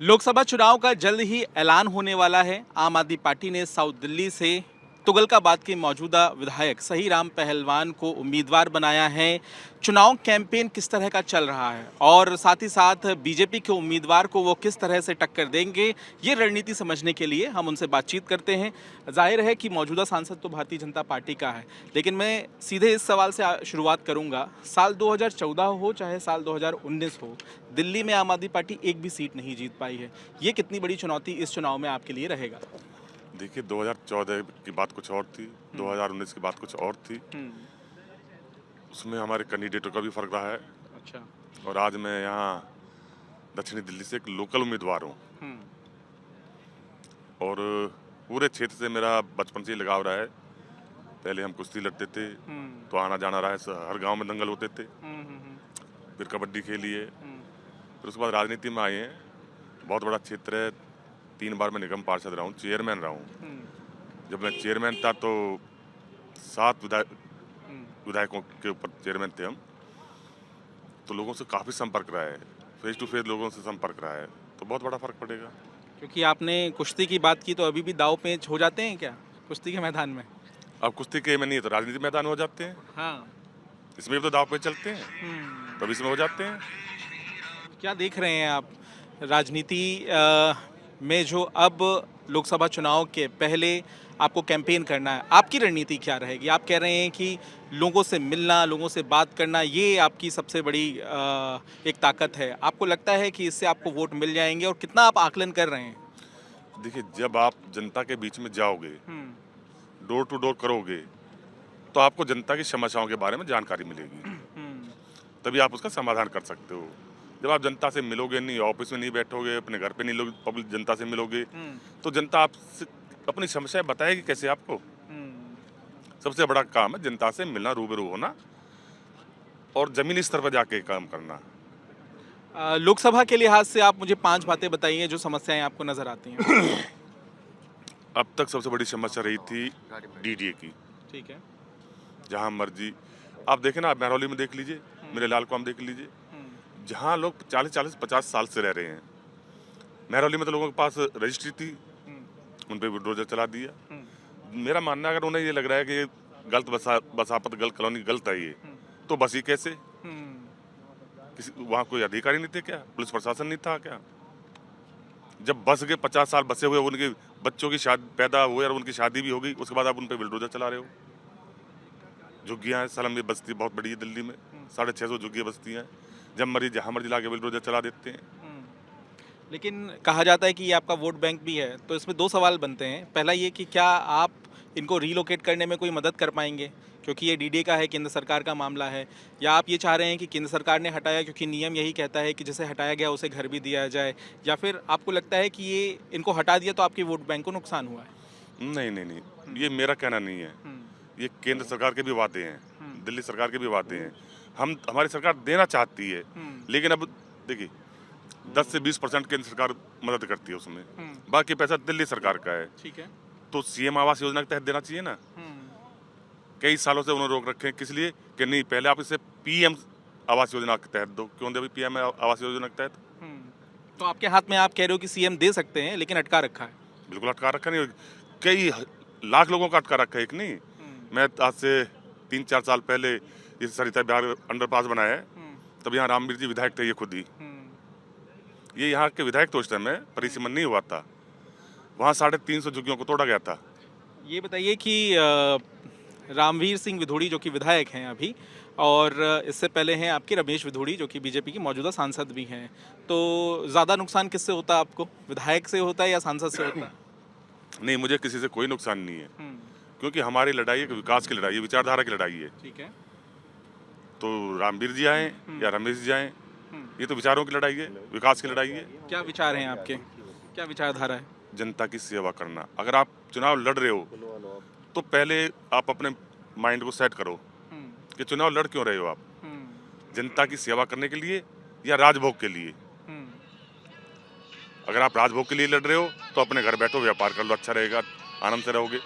लोकसभा चुनाव का जल्द ही ऐलान होने वाला है। आम आदमी पार्टी ने साउथ दिल्ली से तुगलकाबाद के मौजूदा विधायक सही राम पहलवान को उम्मीदवार बनाया है। चुनाव कैंपेन किस तरह का चल रहा है और साथ ही साथ बीजेपी के उम्मीदवार को वो किस तरह से टक्कर देंगे, ये रणनीति समझने के लिए हम उनसे बातचीत करते हैं। जाहिर है कि मौजूदा सांसद तो भारतीय जनता पार्टी का है, लेकिन मैं सीधे इस सवाल से शुरुआत करूंगा। साल 2014 हो चाहे साल 2019 हो, दिल्ली में आम आदमी पार्टी एक भी सीट नहीं जीत पाई है। ये कितनी बड़ी चुनौती इस चुनाव में आपके लिए रहेगा? देखिए 2014 की बात कुछ और थी, 2019 की बात कुछ और थी। उसमें हमारे कैंडिडेटों का भी फर्क रहा है। अच्छा। और आज मैं यहाँ दक्षिणी दिल्ली से एक लोकल उम्मीदवार हूँ और पूरे क्षेत्र से मेरा बचपन से ही लगाव रहा है। पहले हम कुश्ती लड़ते थे तो आना जाना रहा है, हर गांव में दंगल होते थे। फिर कबड्डी खेली है, फिर उसके बाद राजनीति में आए हैं। बहुत बड़ा क्षेत्र है, 3 बार मैं निगम पार्षद रहा हूँ, चेयरमैन रहा हूँ। जब मैं चेयरमैन था तो 7 विधायकों के ऊपर चेयरमैन थे हम। तो लोगों से काफ़ी संपर्क रहा है, फेस टू फेस लोगों से संपर्क रहा है, तो बहुत बड़ा फर्क पड़ेगा। क्योंकि आपने कुश्ती की बात की, तो अभी भी दाव पेच हो जाते हैं क्या कुश्ती के मैदान में? अब कुश्ती के में नहीं तो राजनीति मैदान हो जाते हैं। हाँ। इसमें भी तो दाव पे चलते हैं, तब इसमें हो जाते हैं। क्या देख रहे हैं आप राजनीति में, जो अब लोकसभा चुनाव के पहले आपको कैंपेन करना है, आपकी रणनीति क्या रहेगी? आप कह रहे हैं कि लोगों से मिलना, लोगों से बात करना, ये आपकी सबसे बड़ी एक ताकत है। आपको लगता है कि इससे आपको वोट मिल जाएंगे, और कितना आप आकलन कर रहे हैं? देखिए जब आप जनता के बीच में जाओगे, डोर टू डोर करोगे, तो आपको जनता की समस्याओं के बारे में जानकारी मिलेगी, तभी आप उसका समाधान कर सकते हो। जब आप जनता से मिलोगे नहीं, ऑफिस में नहीं बैठोगे, अपने घर पे नहीं लोग पब्लिक जनता से मिलोगे, तो जनता आपसे अपनी समस्या बताएगी कैसे आपको? सबसे बड़ा काम है जनता से मिलना, रूबरू होना और जमीनी स्तर पर जाके काम करना। लोकसभा के लिहाज से आप मुझे 5 बातें बताइए जो समस्याएं आपको नजर आती हैं। अब तक सबसे बड़ी समस्या रही थी डीडीए की। ठीक है। जहाँ मर्जी आप देखें ना, आप महरौली में देख लीजिए, मेरे लाल को हम देख लीजिए, जहाँ लोग 40-50 साल से रह रहे हैं। महरौली में तो लोगों के पास रजिस्ट्री थी, उन पर बुलडोजर चला दिया। मेरा मानना है, अगर उन्हें ये लग रहा है कि गलत बसापत गलत कॉलोनी गलत है ये, तो बसी कैसे? किसी वहाँ कोई अधिकारी नहीं थे क्या? पुलिस प्रशासन नहीं था क्या? जब बस के 50 साल बसे हुए, उनके बच्चों की शादी पैदा हुए और उनकी शादी भी हो गई, उसके बाद आप उन पर बुलडोजर चला रहे हो। झुग्गियाँ हैं, सलम ये बस्ती बहुत बड़ी है दिल्ली में, 650 झुग्गियाँ बस्तियाँ हैं। जब मर्जी जहाँ मर्जी ला के बुलडोजर चला देते हैं। लेकिन कहा जाता है कि ये आपका वोट बैंक भी है, तो इसमें 2 सवाल बनते हैं। पहला ये कि क्या आप इनको रीलोकेट करने में कोई मदद कर पाएंगे, क्योंकि ये डीडीए का है, केंद्र सरकार का मामला है, या आप ये चाह रहे हैं कि केंद्र सरकार ने हटाया क्योंकि नियम यही कहता है कि जिसे हटाया गया उसे घर भी दिया जाए, या फिर आपको लगता है कि ये इनको हटा दिया तो आपके वोट बैंक को नुकसान हुआ है? नहीं नहीं नहीं, ये मेरा कहना नहीं है, ये केंद्र सरकार के भी वादे हैं, दिल्ली सरकार के भी वादे हैं। हमारी सरकार देना चाहती है, लेकिन अब देखिए 10 से 20% केंद्र सरकार मदद करती है उसमें, बाकी पैसा दिल्ली सरकार का है। ठीक है। तो सीएम आवास योजना के तहत देना चाहिए ना। कई सालों से उन्होंने रोक रखे हैं, किस लिए कि नहीं पहले आप इसे पीएम आवास योजना के तहत दो। क्यों दे अभी पीएम आवास योजना के तहत? तो आपके हाथ में, आप कह रहे हो कि सीएम दे सकते हैं, लेकिन अटका रखा है। बिल्कुल अटका रखा नहीं, कई लाख लोगों का अटका रखा है। एक नहीं, मैं आज से 3-4 साल पहले ये सरिता बिहार अंडरपास बनाया है, तब यहाँ रामवीर जी विधायक थे, ये खुद ही ये यहाँ के विधायक तो उस टाइम में परिसीमन नहीं हुआ था, वहाँ 350 झुग्गियों को तोड़ा गया था। ये बताइए कि रामवीर सिंह विधोड़ी जो कि विधायक हैं अभी, और इससे पहले हैं आपके रमेश विधोड़ी जो कि बीजेपी के मौजूदा सांसद भी हैं, तो ज़्यादा नुकसान किससे होता है आपको? विधायक से होता है या सांसद से होता है? नहीं, मुझे किसी से कोई नुकसान नहीं है, क्योंकि हमारी लड़ाई एक विकास की लड़ाई है, विचारधारा की लड़ाई है। ठीक है। तो रामवीर जी आए या रमेश जी आए, ये तो विचारों की लड़ाई है, विकास की लड़ाई है। क्या विचार हैं आपके, क्या विचारधारा है? जनता की सेवा करना। अगर आप चुनाव लड़ रहे हो तो पहले आप अपने माइंड को सेट करो कि चुनाव लड़ क्यों रहे हो आप, जनता की सेवा करने के लिए या राजभोग के लिए? अगर आप राजभोग के लिए लड़ रहे हो तो अपने घर बैठो, व्यापार कर लो, अच्छा रहेगा, आनंद से रहोगे।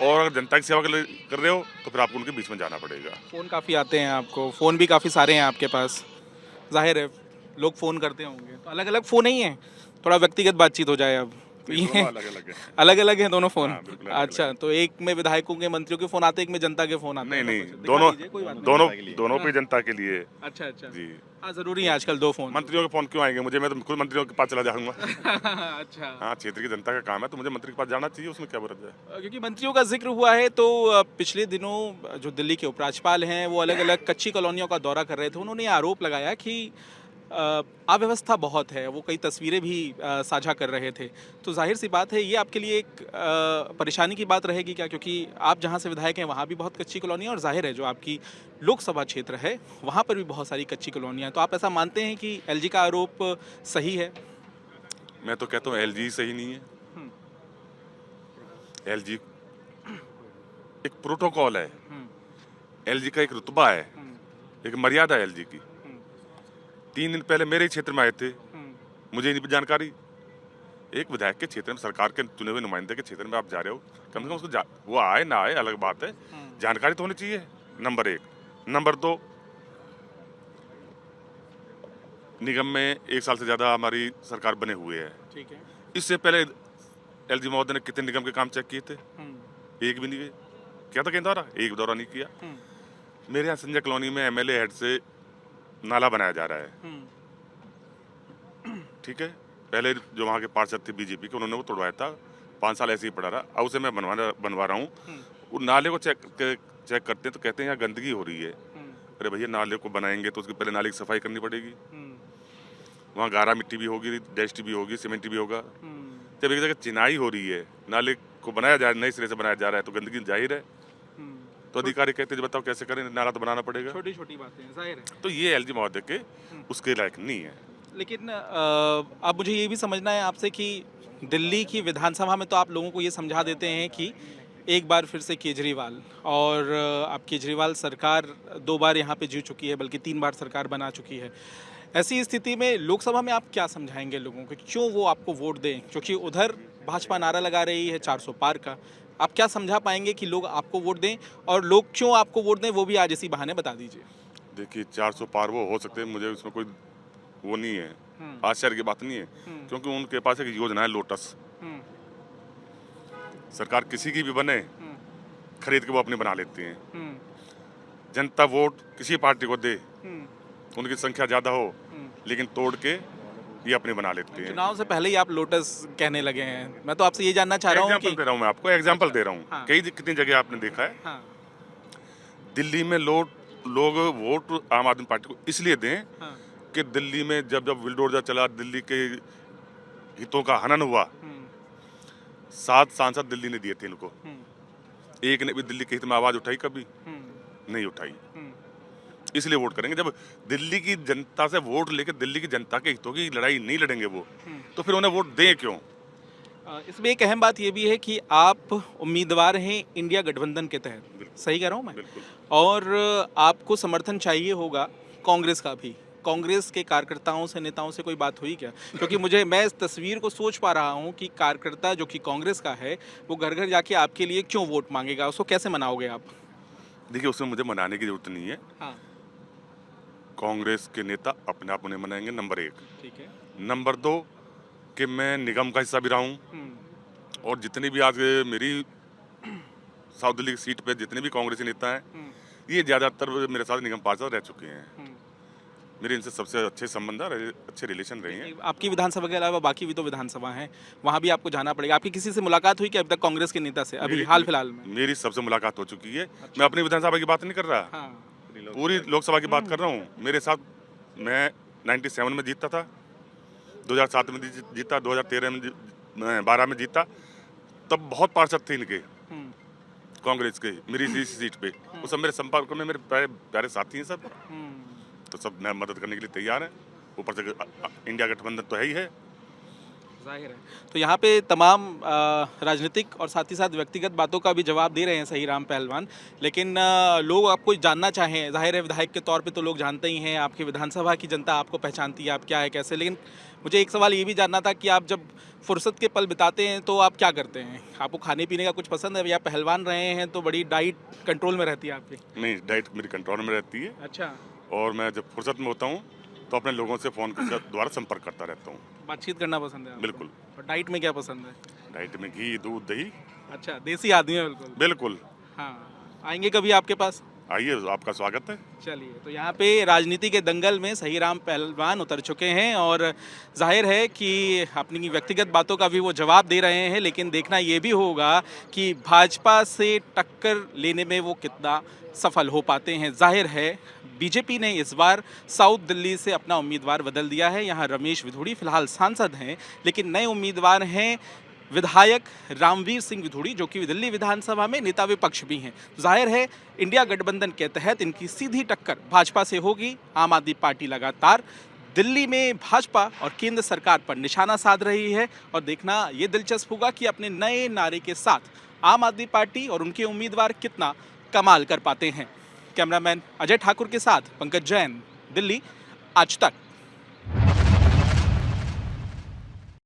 और अगर जनता की सेवा कर रहे हो तो फिर आपको उनके बीच में जाना पड़ेगा। फ़ोन काफ़ी आते हैं आपको, फ़ोन भी काफ़ी सारे हैं आपके पास, जाहिर है लोग फ़ोन करते होंगे, तो अलग अलग फ़ोन नहीं हैं? थोड़ा व्यक्तिगत बातचीत हो जाए अब। तो नहीं, ये दोनों अलग अलग है। अलग अलग हैं दोनों फोन। हाँ, बिल्कुल अलग-अलग अच्छा, तो एक में विधायकों के मंत्रियों के फोन आते हैं, एक में जनता के फोन आते नहीं हैं, नहीं, ऐसा कुछ? दिखा दोनों दीजिए, कोई बात नहीं। दोनों जनता के लिए। दोनों पे जनता के लिए। अच्छा अच्छा। जी। हाँ, जरूरी है आजकल दो फोन। मंत्रियों के फोन क्यों आएंगे मुझे? मैं तो खुद मंत्रियों के पास चला जाऊंगा। अच्छा। हाँ, क्षेत्र की जनता का काम है तो मुझे मंत्री के पास जाना चाहिए, उसमें क्या बुरा है? क्योंकि मंत्रियों का जिक्र हुआ है तो पिछले दिनों जो दिल्ली के उपराज्यपाल हैं वो अलग अलग कच्ची कॉलोनियों का दौरा कर रहे थे। उन्होंने ये आरोप लगाया कि अव्यवस्था बहुत है। वो कई तस्वीरें भी साझा कर रहे थे। तो जाहिर सी बात है, ये आपके लिए एक परेशानी की बात रहेगी क्या? क्योंकि आप जहाँ से विधायक हैं वहाँ भी बहुत कच्ची कॉलोनियाँ, और जाहिर है जो आपकी लोकसभा क्षेत्र है वहाँ पर भी बहुत सारी कच्ची कॉलोनियाँ। तो आप ऐसा मानते हैं कि एलजी का आरोप सही है? मैं तो कहता हूँ एलजी सही नहीं है। हम्म, एलजी एक प्रोटोकॉल है, हम्म, एलजी का एक रुतबा है, हम्म, एक मर्यादा है एलजी की। हम्म, 3 दिन पहले मेरे ही क्षेत्र में आए थे, हम्म, मुझे नहीं जानकारी। एक विधायक के क्षेत्र में, सरकार के चुने हुए नुमाइंदे के क्षेत्र में आप जा रहे हो, कम से कम उसको वो आए ना आए अलग बात है, जानकारी तो होनी चाहिए। नंबर 1। नंबर 2, निगम में 1 साल से ज़्यादा हमारी सरकार बने हुए है। ठीक है। इससे पहले एलजी महोदय ने कितने निगम के काम चेक किए थे? हम्म, एक भी नहीं गए। क्या था कहीं दौरा? एक दौरा नहीं किया। हम्म, मेरे यहाँ संजय कॉलोनी में एमएलए हेड से नाला बनाया जा रहा है, हम्म, ठीक है। पहले जो वहाँ के पार्षद थे बीजेपी के, उन्होंने वो तोड़वाया था, 5 साल ऐसे ही पड़ा रहा। अब उसे मैं बनवा रहा हूँ। वो नाले को चेक करते हैं तो कहते हैं यहाँ गंदगी हो रही है। अरे भैया, नाले को बनाएंगे तो उसकी पहले नाले की सफाई करनी पड़ेगी। वहाँ गारा मिट्टी भी होगी, डस्ट भी होगी, सीमेंट भी होगा। जब एक जगह चिनाई हो रही है, नाले को बनाया जा नए सिरे से बनाया जा रहा है, तो गंदगी जाहिर है। तो अधिकारी कहते हैं बताओ कैसे करें, नाला तो बनाना पड़ेगा। छोटी छोटी बातें हैं, जाहिर है। तो ये एलजी महोदय के उसके लायक नहीं है। लेकिन अब मुझे ये भी समझना है आपसे कि दिल्ली की विधानसभा में तो आप लोगों को ये समझा देते हैं कि एक बार फिर से केजरीवाल, और अब केजरीवाल सरकार 2 बार यहाँ पे जीत चुकी है, बल्कि 3 बार सरकार बना चुकी है। ऐसी स्थिति में लोकसभा में आप क्या समझाएंगे लोगों को, क्यों वो आपको वोट दें? क्योंकि उधर भाजपा नारा लगा रही है 400 पार का। आप क्या समझा पाएंगे कि लोग आपको वोट दें, और लोग क्यों आपको वोट दें वो भी आज इसी बहाने बता दीजिए। देखिए, 400 पार वो हो सकते हैं, मुझे उसमें कोई वो नहीं है, आश्चर्य की बात नहीं है, क्योंकि उनके पास एक योजना है लोटस। सरकार किसी की भी बने, खरीद के वो अपनी बना लेती हैं। जनता वोट किसी पार्टी को दे, उनकी संख्या ज्यादा हो, लेकिन तोड़ के ये अपनी बना लेते हैं। चुनाव से पहले ही आप लोटस कहने लगे हैं। मैं तो आपसे ये जानना चाह रहा हूँ एग्जाम्पल कि दे रहा हूँ, मैं आपको एग्जाम्पल अच्छा, दे रहा हूँ। हाँ। कितनी जगह आपने देखा है, हाँ, दिल्ली में लोग वोट आम आदमी पार्टी को इसलिए दें हाँ, कि दिल्ली में जब बुलडोजर चला, दिल्ली के हितों का हनन हुआ, 7 सांसद दिल्ली ने दिए थे इनको। एक ने भी दिल्ली के हित में आवाज उठाई कभी? नहीं उठाई। इसलिए वोट करेंगे। जब दिल्ली की जनता से वोट लेके दिल्ली की जनता के हितों की लड़ाई नहीं लड़ेंगे वो, तो फिर उन्हें वोट दें क्यों? इसमें एक अहम बात ये भी है कि आप उम्मीदवार हैं इंडिया गठबंधन के तहत, सही कह रहा हूँ मैं? बिल्कुल। और आपको समर्थन चाहिए होगा कांग्रेस का भी। कांग्रेस के कार्यकर्ताओं से, नेताओं से कोई बात हुई क्या? क्योंकि मैं इस तस्वीर को सोच पा रहा हूँ कि कार्यकर्ता जो कि कांग्रेस का है वो घर घर जाके आपके लिए क्यों वोट मांगेगा, उसको कैसे मनाओगे आप? देखिए, उसमें मुझे मनाने की जरूरत नहीं है। हाँ, कांग्रेस के नेता अपने आप उन्हें मनाएंगे, नंबर 1। ठीक है। नंबर 2 कि मैं निगम का हिस्सा भी रहा हूँ, और जितनी भी आज मेरी साउथ दिल्ली की सीट पे जितने भी कांग्रेसी नेता हैं, ये ज्यादातर मेरे साथ निगम पार्षद रह चुके हैं। मेरे इनसे सबसे अच्छे संबंध और अच्छे रिलेशन रहे हैं। आपकी विधानसभा के अलावा बाकी भी तो विधानसभा हैं, वहाँ भी आपको जाना पड़ेगा। आपकी किसी से मुलाकात हुई क्या अभी तक कांग्रेस के नेता से, अभी हाल फिलहाल में? मेरी सबसे मुलाकात हो चुकी है। मैं अपनी विधानसभा की बात नहीं कर रहा, हाँ, पूरी लोकसभा की बात कर रहा हूँ। मेरे साथ मैं 97 में जीतता था, 2007 में जीता, 2013 में 12 में जीता। तब बहुत पार्षद थे इनके कांग्रेस के मेरी इसी सीट पे। वो सब मेरे संपर्क में, मेरे प्यारे साथी हैं सब, तो सब मैं मदद करने के लिए तैयार है। ऊपर से इंडिया गठबंधन तो है ही है, जाहिर है। तो यहाँ पे तमाम राजनीतिक और साथ ही साथ व्यक्तिगत बातों का भी जवाब दे रहे हैं सही राम पहलवान, लेकिन लोग आपको जानना चाहें, जाहिर है विधायक के तौर पे तो लोग जानते ही हैं, आपकी विधानसभा की जनता आपको पहचानती है, आप क्या है कैसे। लेकिन मुझे एक सवाल ये भी जानना था कि आप जब फुर्सत के पल बिताते हैं तो आप क्या करते हैं? आपको खाने पीने का कुछ पसंद है, या पहलवान रहे हैं तो बड़ी डाइट कंट्रोल में रहती है आपकी? नहीं, डाइट मेरी कंट्रोल में रहती है। अच्छा। और मैं जब फुर्सत में होता हूँ तो अपने लोगों से फ़ोन के द्वारा संपर्क करता रहता हूँ। बातचीत करना पसंद है आपको? बिल्कुल। और डाइट में क्या पसंद है? डाइट में घी, दूध, दही। अच्छा, देसी आदमी है बिल्कुल। बिल्कुल। हाँ, आएंगे कभी आपके पास? आइए, आपका स्वागत है। चलिए, तो यहाँ पे राजनीति के दंगल में सही राम पहलवान उतर चुके हैं और जाहिर है कि अपनी व्यक्तिगत बातों का भी वो जवाब दे रहे हैं, लेकिन देखना ये भी होगा कि भाजपा से टक्कर लेने में वो कितना सफल हो पाते हैं। जाहिर है बीजेपी ने इस बार साउथ दिल्ली से अपना उम्मीदवार बदल दिया है। यहाँ रमेश विधुड़ी फिलहाल सांसद हैं, लेकिन नए उम्मीदवार हैं विधायक रामवीर सिंह विधुड़ी, जो कि दिल्ली विधानसभा में नेता विपक्ष भी हैं। जाहिर है इंडिया गठबंधन के तहत इनकी सीधी टक्कर भाजपा से होगी। आम आदमी पार्टी लगातार दिल्ली में भाजपा और केंद्र सरकार पर निशाना साध रही है और देखना ये दिलचस्प होगा कि अपने नए नारे के साथ आम आदमी पार्टी और उनके उम्मीदवार कितना कमाल कर पाते हैं। कैमरामैन अजय ठाकुर के साथ पंकज जैन, दिल्ली, आज तक।